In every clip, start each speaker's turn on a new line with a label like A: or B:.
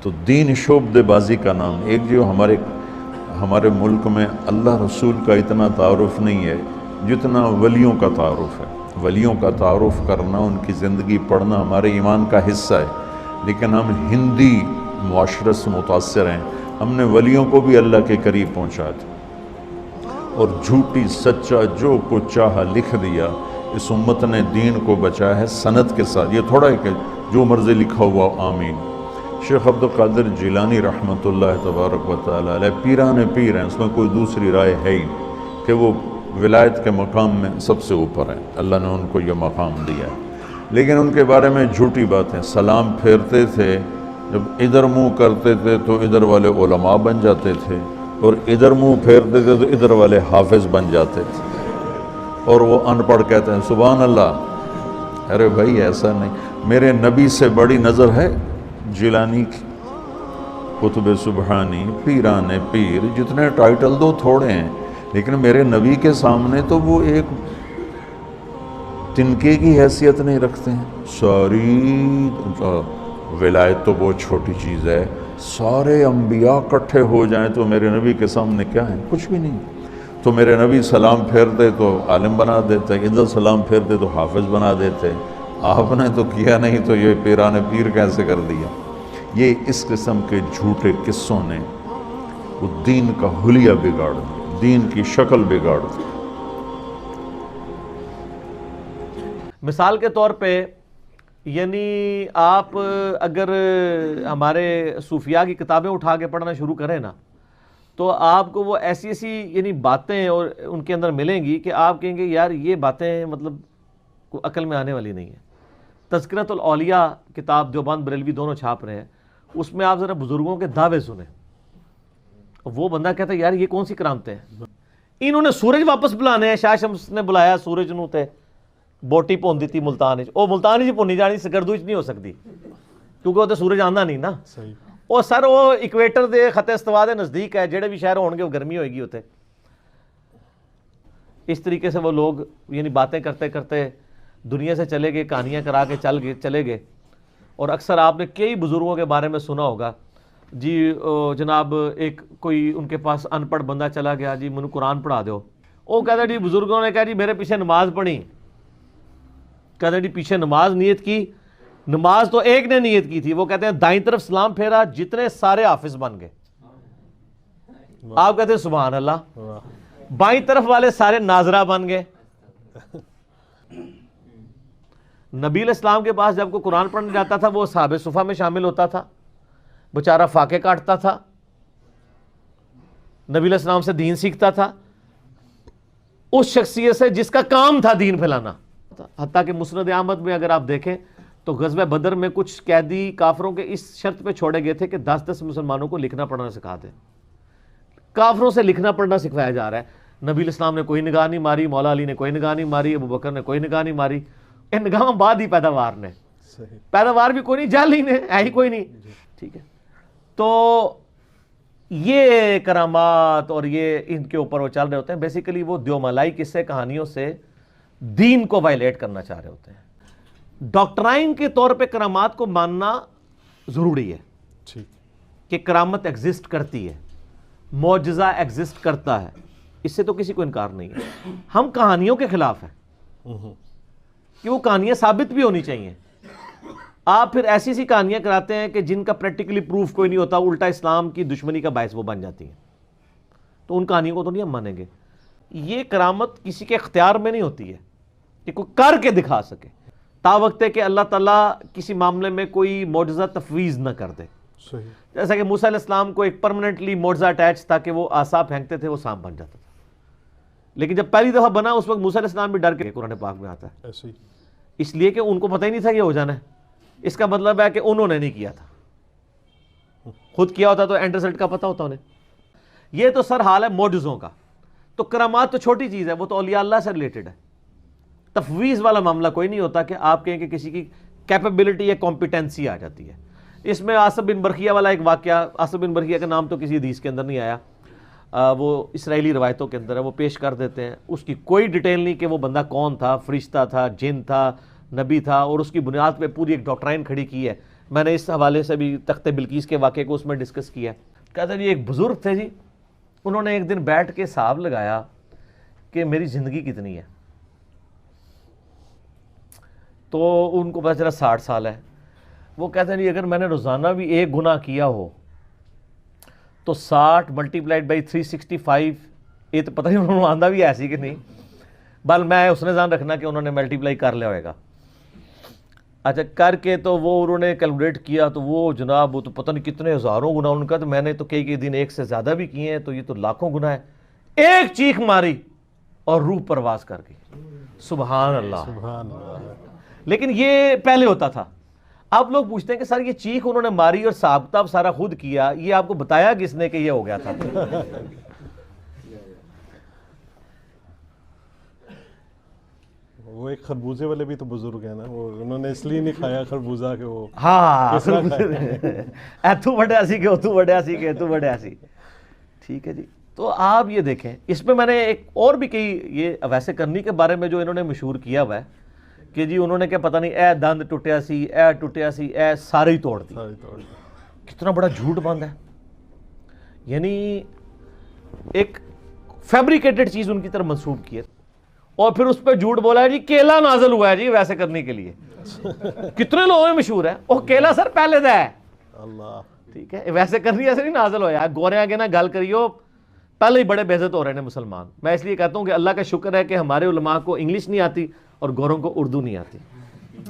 A: تو دین شعبہ بازی کا نام ایک جو ہمارے ملک میں اللہ رسول کا اتنا تعارف نہیں ہے جتنا ولیوں کا تعارف ہے. ولیوں کا تعارف کرنا، ان کی زندگی پڑھنا ہمارے ایمان کا حصہ ہے، لیکن ہم ہندی معاشرت سے متاثر ہیں. ہم نے ولیوں کو بھی اللہ کے قریب پہنچا دیا اور جھوٹی سچا جو کچھ چاہا لکھ دیا. اس امت نے دین کو بچایا ہے سند کے ساتھ. یہ تھوڑا ہے کہ جو مرضی لکھا ہوا آمین. شیخ عبدالقادر جیلانی رحمۃ اللہ تبارک و تعالی علیہ پیران پیر ہیں، اس میں کوئی دوسری رائے ہے ہی نہیں کہ وہ ولایت کے مقام میں سب سے اوپر ہیں. اللہ نے ان کو یہ مقام دیا ہے. لیکن ان کے بارے میں جھوٹی باتیں. سلام پھیرتے تھے، جب ادھر منہ کرتے تھے تو ادھر والے علماء بن جاتے تھے، اور ادھر منہ پھیرتے تھے تو ادھر والے حافظ بن جاتے تھے، اور وہ ان پڑھ کہتے ہیں سبحان اللہ. ارے بھائی ایسا نہیں. میرے نبی سے بڑی نظر ہے جیلانی کی. قطب سبحانی، پیران پیر، جتنے ٹائٹل دو تھوڑے ہیں، لیکن میرے نبی کے سامنے تو وہ ایک تنکے کی حیثیت نہیں رکھتے ہیں. ساری ولایت تو بہت چھوٹی چیز ہے. سارے انبیاء اکٹھے ہو جائیں تو میرے نبی کے سامنے کیا ہے؟ کچھ بھی نہیں. تو میرے نبی سلام پھیرتے تو عالم بنا دیتے، ادھر سلام پھیرتے تو حافظ بنا دیتے. آپ نے تو کیا نہیں تو یہ پیران پیر کیسے کر دیا؟ یہ اس قسم کے جھوٹے قصوں نے وہ دین کا حلیہ بگاڑ دیا، دین کی شکل بگاڑ دی.
B: مثال کے طور پہ یعنی آپ اگر ہمارے صوفیاء کی کتابیں اٹھا کے پڑھنا شروع کریں نا، تو آپ کو وہ ایسی یعنی باتیں اور ان کے اندر ملیں گی کہ آپ کہیں گے یار یہ باتیں مطلب کوئی عقل میں آنے والی نہیں ہے. تذکرۃ الاولیاء کتاب دیوبند بریلوی دونوں چھاپ رہے ہیں، اس میں آپ ذرا بزرگوں کے دعوے سنیں. وہ بندہ کہتا ہے یار یہ کون سی کرامتیں ہیں؟ انہوں نے سورج واپس بلانے ہیں. شاہ شمس نے بلایا سورج نو تے بوٹی پون دیتی ملتان او ملتان جی پونی جانی سگردوچ نہیں ہو سکتی کیونکہ وہ تو سورج آندا نہیں نا. وہ سر وہ ایکویٹر دے خط استوا دے نزدیک ہے، جڑے بھی شہر ہون گے وہ گرمی ہوئے گی ہوتے. اس طریقے سے وہ لوگ یعنی باتیں کرتے کرتے دنیا سے چلے گئے، کہانیاں کرا کے چلے گئے. اور اکثر آپ نے کئی بزرگوں کے بارے میں سنا ہوگا جی جناب ایک کوئی ان کے پاس ان پڑھ بندہ چلا گیا، جی مجھے قرآن پڑھا دو. وہ کہتا جی بزرگوں نے کہا جی میرے پیچھے نماز پڑھی. کہتے ہیں جی پیچھے نماز نیت کی، نماز تو ایک نے نیت کی تھی. وہ کہتے ہیں دائیں طرف سلام پھیرا، جتنے سارے حافظ بن گئے. آپ کہتے ہیں سبحان اللہ. بائیں طرف والے سارے ناظرہ بن گئے. نبی علیہ السلام کے پاس جب کوئی قرآن پڑھنے جاتا تھا وہ اصحاب صفہ میں شامل ہوتا تھا، بیچارہ فاقے کاٹتا تھا، نبی علیہ السلام سے دین سیکھتا تھا، اس شخصیت سے جس کا کام تھا دین پھیلانا. حتیٰ کہ مسند احمد میں اگر آپ دیکھیں تو غزوہ بدر میں کچھ قیدی کافروں کے اس شرط پہ چھوڑے گئے تھے کہ 10 مسلمانوں کو لکھنا پڑھنا سکھا دیں. کافروں سے لکھنا پڑھنا سکھوایا جا رہا ہے. نبی علیہ السلام نے کوئی نگاہ نہیں ماری، مولا علی نے کوئی نگاہ نہیں ماری، ابو بکر نے کوئی نگاہ نہیں ماری. ان نگاہ بعد ہی پیداوار نے، پیداوار بھی کوئی نہیں، جعلی نے ہے ہی کوئی نہیں. ٹھیک ہے، تو یہ کرامات اور یہ ان کے اوپر وہ چل رہے ہوتے ہیں. بیسیکلی وہ دیومالائی قصے کہانیوں سے دین کو وائلیٹ کرنا چاہ رہے ہوتے ہیں. ڈاکٹرائن کے طور پہ کرامات کو ماننا ضروری ہے کہ کرامت ایگزسٹ کرتی ہے، معجزہ ایگزسٹ کرتا ہے، اس سے تو کسی کو انکار نہیں ہے. ہم کہانیوں کے خلاف ہیں کہ وہ کہانیاں ثابت بھی ہونی چاہیے. آپ پھر ایسی کہانیاں کراتے ہیں کہ جن کا پریکٹیکلی پروف کوئی نہیں ہوتا، الٹا اسلام کی دشمنی کا باعث وہ بن جاتی ہیں. تو ان کہانیوں کو تو نہیں ہم مانیں گے. یہ کرامت کسی کے اختیار میں نہیں ہوتی ہے کہ کوئی کر کے دکھا سکے، تا وقت ہے کہ اللہ تعالیٰ کسی معاملے میں کوئی معجزہ تفویض نہ کر دے. جیسا کہ موسیٰ علیہ السلام کو ایک پرماننٹلی معجزہ اٹیچ تھا کہ وہ عصا پھینکتے تھے وہ سانپ بن جاتا تھا. لیکن جب پہلی دفعہ بنا اس وقت موسیٰ علیہ السلام بھی ڈر کے، قرآن پاک میں آتا ہے، اس لیے کہ ان کو پتہ ہی نہیں تھا یہ ہو جانا ہے. اس کا مطلب ہے کہ انہوں نے نہیں کیا تھا، خود کیا ہوتا تو اینڈ رزلٹ کا پتہ ہوتا انہیں. یہ تو سر حال ہے معجزوں کا. تو کرامات تو چھوٹی چیز ہے، وہ تو اولیاء اللہ سے ریلیٹڈ ہے. تفویض والا معاملہ کوئی نہیں ہوتا کہ آپ کہیں کہ کسی کی کیپیبلٹی یا کمپیٹنسی آ جاتی ہے. اس میں آصف بن برخیہ والا ایک واقعہ، آصف بن برخیہ کا نام تو کسی حدیث کے اندر نہیں آیا، وہ اسرائیلی روایتوں کے اندر ہے، وہ پیش کر دیتے ہیں. اس کی کوئی ڈیٹیل نہیں کہ وہ بندہ کون تھا، فرشتہ تھا، جن تھا، نبی تھا، اور اس کی بنیاد پہ پوری ایک ڈاکٹرائن کھڑی کی ہے. میں نے اس حوالے سے بھی تخت بلقیس کے واقعے کو اس میں ڈسکس کیا. کہتے ہیں جی ایک بزرگ تھے جی, انہوں نے ایک دن بیٹھ کے حساب لگایا کہ میری زندگی کتنی ہے, تو ان کو پتہ چلا 60 سال ہے. وہ کہتے ہیں جی اگر میں نے روزانہ بھی ایک گناہ کیا ہو تو 60 ملٹیپلائڈ بائی 365, یہ تو پتہ نہیں انہوں نے آندہ بھی ایسی کہ نہیں, بل میں اس نے ذہن رکھنا کہ انہوں نے ملٹیپلائی کر لیا ہوئے گا. اچھا کر کے تو وہ انہوں نے کیلکولیٹ کیا تو وہ جناب وہ تو پتہ نہیں کتنے ہزاروں گناہ ان کا, تو میں نے تو کئی دن ایک سے زیادہ بھی کیے ہیں, تو یہ تو لاکھوں گناہ ہے. ایک چیخ ماری اور روح پرواز کر گئی. سبحان اللہ. لیکن یہ پہلے ہوتا تھا. اب لوگ پوچھتے ہیں کہ سر یہ چیخ انہوں نے ماری اور حساب کتاب سارا خود کیا, یہ آپ کو بتایا کس نے کہ یہ ہو گیا تھا؟
C: وہ ایک خربوزے والے بھی تو بزرگ ہیں نا, وہ انہوں نے اس لیے نہیں کھایا خربوزہ کہ وہ
B: ہاں تو بڑھیا سی کہ تو بڑھیا سی کہ تو بڑھیا سی. ٹھیک ہے جی. تو آپ یہ دیکھیں اس میں نے ایک اور بھی کئی یہ ویسے کرنی کے بارے میں جو انہوں نے مشہور کیا ہوا ہے کہ جی انہوں نے کیا پتہ نہیں اے دند ٹوٹیا سی, اے ٹوٹیا سی, اے سارے ہی توڑ دی. کتنا بڑا جھوٹ باندھ ہے. یعنی ایک فیبریکیٹڈ چیز ان کی طرف منسوب کی ہے, اور پھر اس پہ جھوٹ بولا ہے جی کیلا نازل ہوا ہے جی ویسے کرنے کے لیے. کتنے لوگوں میں مشہور ہے وہ کیلا سر پہلے دا ہے. اللہ ٹھیک ہے, ویسے کرنی ایسے نہیں نازل ہوا. گورے آگے نا گل کریو پہلے ہی بڑے بے عزت ہو رہے ہیں مسلمان. میں اس لیے کہتا ہوں کہ اللہ کا شکر ہے کہ ہمارے علماء کو انگلش نہیں آتی اور گوروں کو اردو نہیں آتی,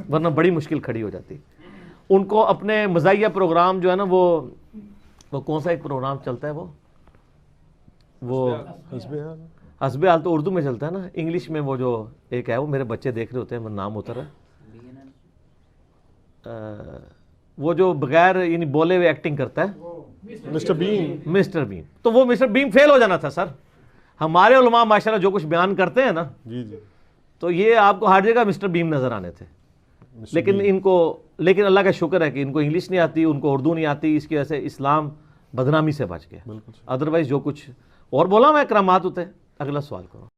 B: ورنہ بڑی مشکل کھڑی ہو جاتی. ان کو اپنے مزاحیہ پروگرام جو ہے نا وہ کون سا ایک پروگرام چلتا ہے وہ حسب حال تو اردو میں چلتا ہے نا, انگلش میں وہ جو ایک ہے وہ میرے بچے دیکھ رہے ہوتے ہیں, نام ہوتا رہا وہ جو بغیر یعنی بولے ہوئے ایکٹنگ کرتا ہے, مسٹر بیم. تو وہ مسٹر بیم فیل ہو جانا تھا سر. ہمارے علماء ماشاءاللہ جو کچھ بیان کرتے ہیں نا جی جی, تو یہ آپ کو ہر جگہ مسٹر بیم نظر آنے تھے. لیکن اللہ کا شکر ہے کہ ان کو انگلش نہیں آتی, ان کو اردو نہیں آتی, اس کی وجہ سے اسلام بدنامی سے بچ گیا. ادروائز جو کچھ اور بولا میں کرامات ہوتے. اگلا سوال کرو.